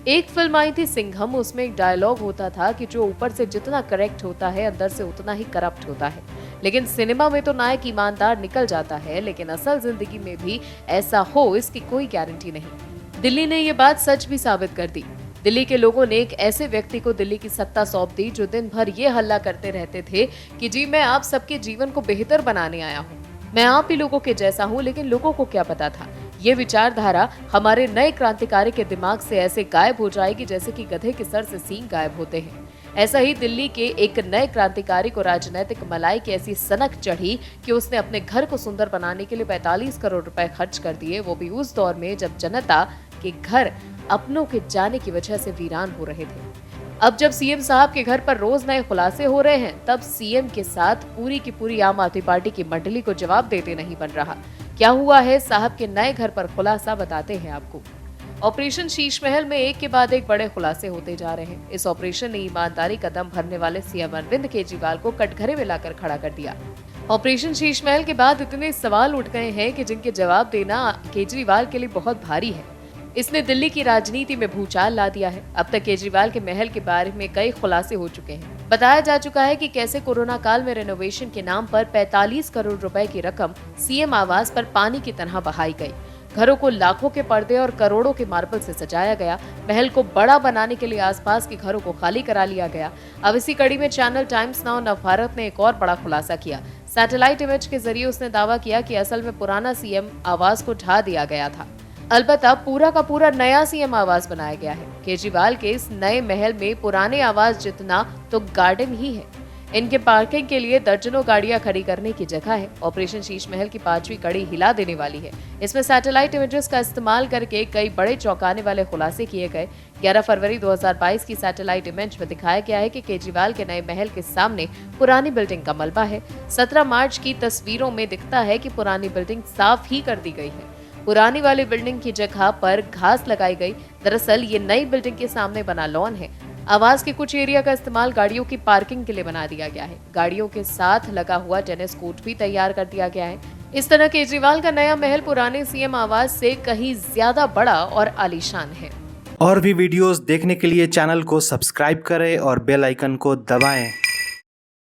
एक फिल्म आई थी सिंघम, उसमें एक डायलॉग होता था कि जो ऊपर से जितना करेक्ट होता है अंदर से उतना ही करप्ट होता है। लेकिन सिनेमा में तो नायक ईमानदार निकल जाता है, लेकिन असल जिंदगी में भी ऐसा हो इसकी कोई गारंटी नहीं। दिल्ली ने ये बात सच भी साबित कर दी। दिल्ली के लोगों ने एक ऐसे व्यक्ति को दिल्ली की सत्ता सौंप दी जो दिन भर ये हल्ला करते रहते थे कि जी मैं आप सबके जीवन को बेहतर बनाने आया हूँ, मैं आप ही लोगों के जैसा हूँ। लेकिन लोगों को क्या पता था ये विचारधारा हमारे नए क्रांतिकारी के दिमाग से ऐसे गायब हो जाएगी जैसे कि गधे के सर से सींग गायब होते हैं। ऐसा ही दिल्ली के एक नए क्रांतिकारी को राजनीतिक मलाई की ऐसी सनक चढ़ी कि उसने अपने घर को सुंदर बनाने के लिए 45 करोड़ रुपए खर्च कर दिए, वो भी उस दौर में जब जनता के घर अपनों के जाने की वजह से वीरान हो रहे थे। अब जब सीएम साहब के घर पर रोज नए खुलासे हो रहे हैं, तब सीएम के साथ पूरी की पूरी आम आदमी पार्टी की मंडली को जवाब देते नहीं बन रहा। क्या हुआ है साहब के नए घर पर, खुलासा बताते हैं आपको। ऑपरेशन शीश महल में एक के बाद एक बड़े खुलासे होते जा रहे हैं। इस ऑपरेशन ने ईमानदारी कदम भरने वाले सीएम अरविंद केजरीवाल को कटघरे में लाकर खड़ा कर दिया। ऑपरेशन शीश महल के बाद इतने सवाल उठ गए हैं कि जिनके जवाब देना केजरीवाल के लिए बहुत भारी है। इसने दिल्ली की राजनीति में भूचाल ला दिया है। अब तक केजरीवाल के महल के बारे में कई खुलासे हो चुके हैं। बताया जा चुका है कि कैसे कोरोना काल में रेनोवेशन के नाम पर 45 करोड़ रुपए की रकम सीएम आवास पर पानी की तरह बहाई गई। घरों को लाखों के पर्दे और करोड़ों के मार्बल से सजाया गया। महल को बड़ा बनाने के लिए आसपास के घरों को खाली करा लिया गया। अब इसी कड़ी में चैनल टाइम्स नाउ नवभारत ने एक और बड़ा खुलासा किया। सैटेलाइट इमेज के जरिए उसने दावा किया कि असल में पुराना सीएम आवास को ढा दिया गया था, अलबत्ता पूरा का पूरा नया सीएम आवास बनाया गया है। केजरीवाल के इस नए महल में पुराने आवास जितना तो गार्डन ही है। इनके पार्किंग के लिए दर्जनों गाड़ियां खड़ी करने की जगह है। ऑपरेशन शीश महल की 5वीं कड़ी हिला देने वाली है। इसमें सैटेलाइट इमेजेस का इस्तेमाल करके कई बड़े चौंकाने वाले खुलासे किए गए। 11 फरवरी 2022 की सैटेलाइट इमेज में दिखाया गया है कि केजरीवाल के नए महल के सामने पुरानी बिल्डिंग का मलबा है। 17 मार्च की तस्वीरों में दिखता है कि पुरानी बिल्डिंग साफ ही कर दी गई है। पुरानी वाली बिल्डिंग की जगह पर घास लगाई गई। दरअसल ये नई बिल्डिंग के सामने बना लॉन है। आवास के कुछ एरिया का इस्तेमाल गाड़ियों की पार्किंग के लिए बना दिया गया है। गाड़ियों के साथ लगा हुआ टेनिस कोर्ट भी तैयार कर दिया गया है। इस तरह केजरीवाल का नया महल पुराने सीएम आवास से कहीं ज्यादा बड़ा और आलीशान है। और भी वीडियोस देखने के लिए चैनल को सब्सक्राइब करें और बेल आइकन को दबाएं।